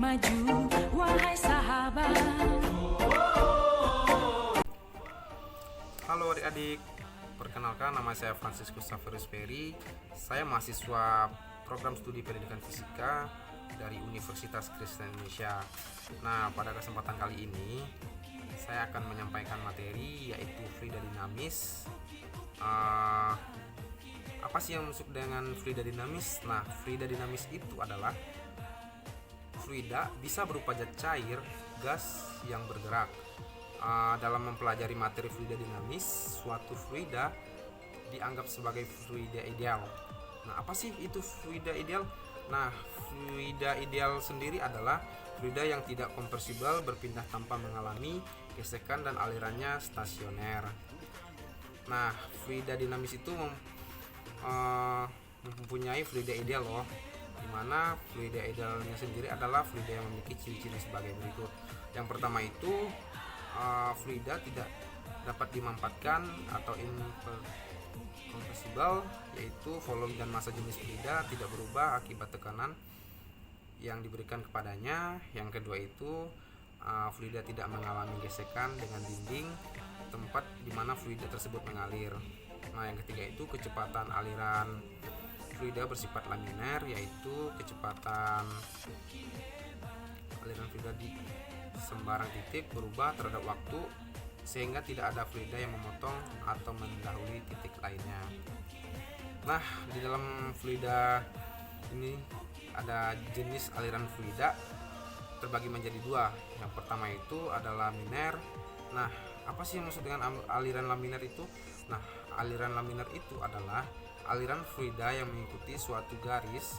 maju, wahai sahabat. Halo adik-adik, perkenalkan nama saya Franciscus Saverus Ferry. Saya mahasiswa program studi pendidikan fisika dari Universitas Kristen Indonesia. Nah, pada kesempatan kali ini saya akan menyampaikan materi yaitu fluida dinamis. Apa sih yang maksud dengan fluida dinamis? Nah, fluida dinamis itu adalah fluida bisa berupa zat cair, gas yang bergerak. Dalam mempelajari materi fluida dinamis, suatu fluida dianggap sebagai fluida ideal. Nah, apa sih itu fluida ideal? Nah, fluida ideal sendiri adalah fluida yang tidak kompresibel, berpindah tanpa mengalami gesekan dan alirannya stasioner. Nah, fluida dinamis itu mempunyai fluida ideal loh, dimana fluida idealnya sendiri adalah fluida yang memiliki ciri-ciri sebagai berikut. Yang pertama itu fluida tidak dapat dimampatkan atau incompressible, yaitu volume dan massa jenis fluida tidak berubah akibat tekanan yang diberikan kepadanya. Yang kedua itu fluida tidak mengalami gesekan dengan dinding tempat di mana fluida tersebut mengalir. Nah, yang ketiga itu kecepatan aliran fluida bersifat laminer, yaitu kecepatan aliran fluida di sembarang titik berubah terhadap waktu sehingga tidak ada fluida yang memotong atau mendahului titik lainnya. Nah, di dalam fluida ini ada jenis aliran fluida terbagi menjadi dua. Yang pertama itu adalah laminer. Nah, apa sih yang maksud dengan aliran laminer itu? Nah, aliran laminer itu adalah aliran fluida yang mengikuti suatu garis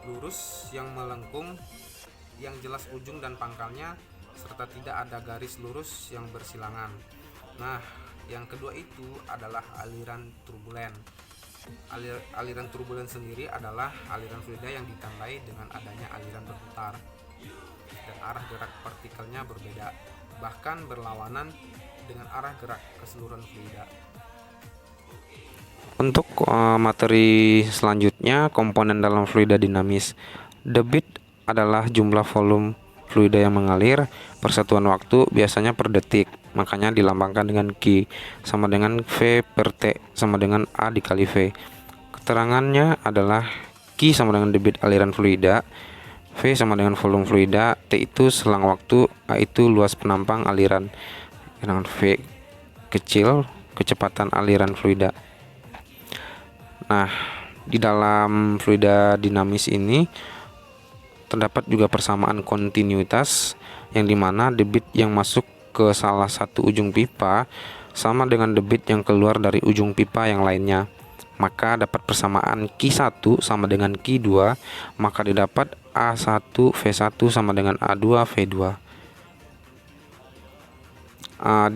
lurus yang melengkung yang jelas ujung dan pangkalnya, serta tidak ada garis lurus yang bersilangan. Nah, yang kedua itu adalah aliran turbulen. Aliran turbulen sendiri adalah aliran fluida yang ditandai dengan adanya aliran berputar dan arah gerak partikelnya berbeda, bahkan berlawanan dengan arah gerak keseluruhan fluida. Untuk materi selanjutnya, komponen dalam fluida dinamis. Debit adalah jumlah volume fluida yang mengalir per satuan waktu, biasanya per detik, makanya dilambangkan dengan Q, sama dengan V per T sama dengan A dikali V. Keterangannya adalah Q sama dengan debit aliran fluida, V sama dengan volume fluida, T itu selang waktu, A itu luas penampang aliran, dengan V kecil kecepatan aliran fluida. Nah, di dalam fluida dinamis ini terdapat juga persamaan kontinuitas, yang dimana debit yang masuk ke salah satu ujung pipa sama dengan debit yang keluar dari ujung pipa yang lainnya. Maka dapat persamaan Q1 sama dengan Q2, maka didapat A1 V1 sama dengan A2 V2.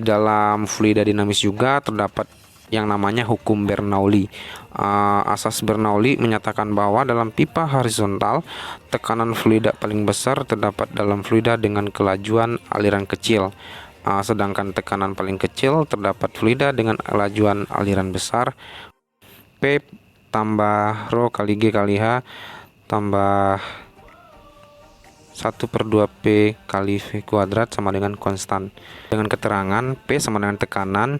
Dalam fluida dinamis juga terdapat yang namanya hukum Bernoulli. Asas Bernoulli menyatakan bahwa dalam pipa horizontal, tekanan fluida paling besar terdapat dalam fluida dengan kelajuan aliran kecil, sedangkan tekanan paling kecil terdapat fluida dengan kelajuan aliran besar. P tambah rho kali G kali H tambah 1/2P kali V kuadrat sama dengan konstan. Dengan keterangan P sama dengan tekanan,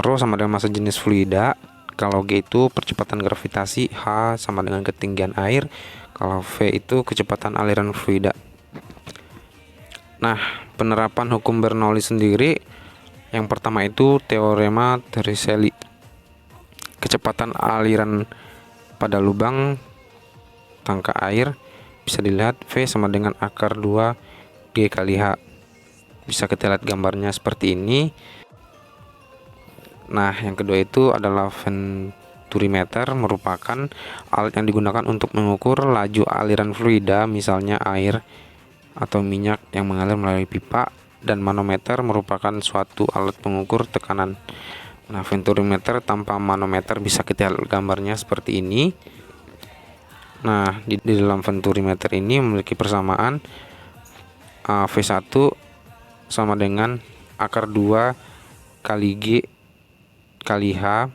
rho sama dengan massa jenis fluida, kalau G itu percepatan gravitasi, H sama dengan ketinggian air, kalau V itu kecepatan aliran fluida. Nah, penerapan hukum Bernoulli sendiri, yang pertama itu teorema Torricelli. Kecepatan aliran pada lubang tangka air bisa dilihat V sama dengan akar 2 G kali H. Bisa kita lihat gambarnya seperti ini. Nah, yang kedua itu adalah venturimeter, merupakan alat yang digunakan untuk mengukur laju aliran fluida, misalnya air atau minyak yang mengalir melalui pipa, dan manometer merupakan suatu alat pengukur tekanan. Nah, venturimeter tanpa manometer bisa kita lihat gambarnya seperti ini. Nah, di dalam venturimeter ini memiliki persamaan V1 sama dengan akar 2 kali G kali H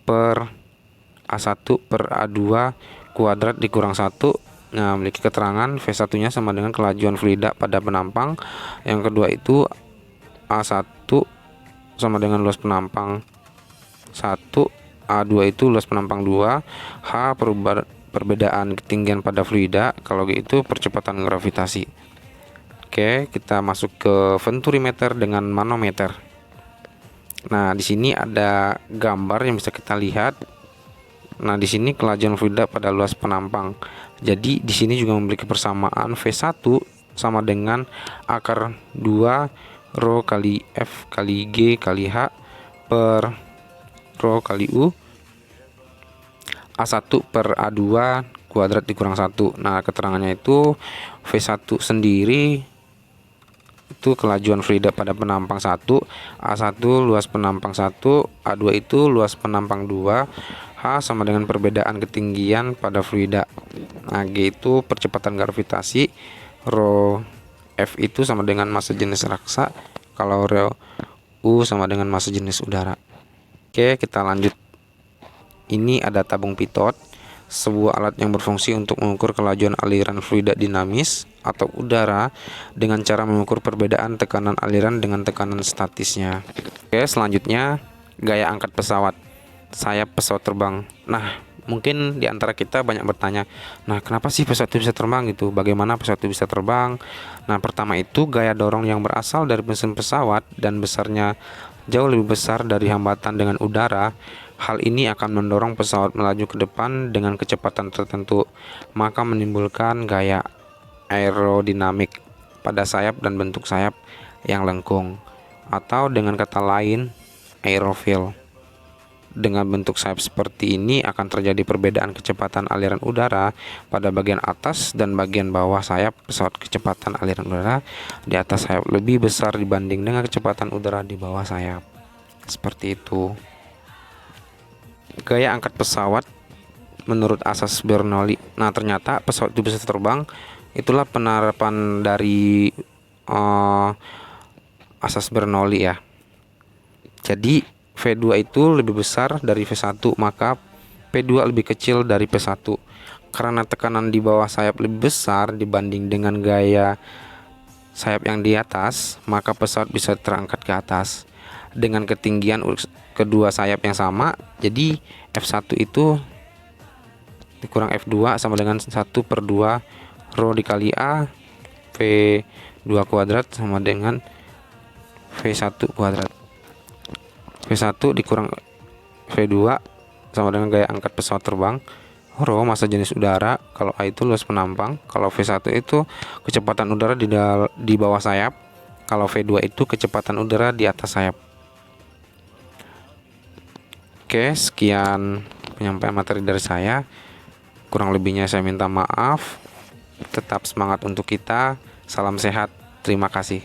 per A1 per A2 kuadrat dikurang 1 Nah, memiliki keterangan V1-nya sama dengan kelajuan fluida pada penampang. Yang kedua itu A1 sama dengan luas penampang 1, A2 itu luas penampang 2, H perbedaan ketinggian pada fluida, kalau gitu percepatan gravitasi. Oke, kita masuk ke venturimeter dengan manometer. Nah, di sini ada gambar yang bisa kita lihat. Nah, di sini kelajuan fluida pada luas penampang. Jadi di sini juga memiliki persamaan V1 sama dengan akar 2 rho kali F kali G kali H per rho kali U A1 per A2 kuadrat dikurang 1. Nah, keterangannya itu V1 sendiri itu kelajuan fluida pada penampang 1, A1 luas penampang 1, A2 itu luas penampang 2, H sama dengan perbedaan ketinggian pada fluida. Nah, G itu percepatan gravitasi, rho F itu sama dengan massa jenis raksa, kalau rho U sama dengan massa jenis udara. Oke, kita lanjut. Ini ada tabung pitot, sebuah alat yang berfungsi untuk mengukur kelajuan aliran fluida dinamis atau udara dengan cara mengukur perbedaan tekanan aliran dengan tekanan statisnya. Oke, selanjutnya gaya angkat pesawat, sayap pesawat terbang. Nah, mungkin di antara kita banyak bertanya, nah kenapa sih pesawat itu bisa terbang gitu? Bagaimana pesawat itu bisa terbang? Nah, pertama itu gaya dorong yang berasal dari mesin pesawat dan besarnya jauh lebih besar dari hambatan dengan udara. Hal ini akan mendorong pesawat melaju ke depan dengan kecepatan tertentu, maka menimbulkan gaya aerodinamik pada sayap dan bentuk sayap yang lengkung, atau dengan kata lain aerofil. Dengan bentuk sayap seperti ini akan terjadi perbedaan kecepatan aliran udara pada bagian atas dan bagian bawah sayap pesawat. Kecepatan aliran udara di atas sayap lebih besar dibanding dengan kecepatan udara di bawah sayap. Seperti itu. Gaya angkat pesawat menurut asas Bernoulli. Nah, ternyata pesawat itu bisa terbang. Itulah penerapan dari asas Bernoulli ya. Jadi V2 itu lebih besar dari V1, maka P2 lebih kecil dari P1. Karena tekanan di bawah sayap lebih besar dibanding dengan gaya sayap yang di atas, maka pesawat bisa terangkat ke atas dengan ketinggian kedua sayap yang sama. Jadi F1 itu dikurang F2 sama dengan 1 per 2 rho dikali A V2 kuadrat sama dengan V1 kuadrat. V1 dikurang V2 sama dengan gaya angkat pesawat terbang, rho massa jenis udara, kalau A itu luas penampang, kalau V1 itu kecepatan udara di bawah sayap, kalau V2 itu kecepatan udara di atas sayap. Oke, sekian penyampaian materi dari saya. Kurang lebihnya saya minta maaf. Tetap semangat untuk kita. Salam sehat. Terima kasih.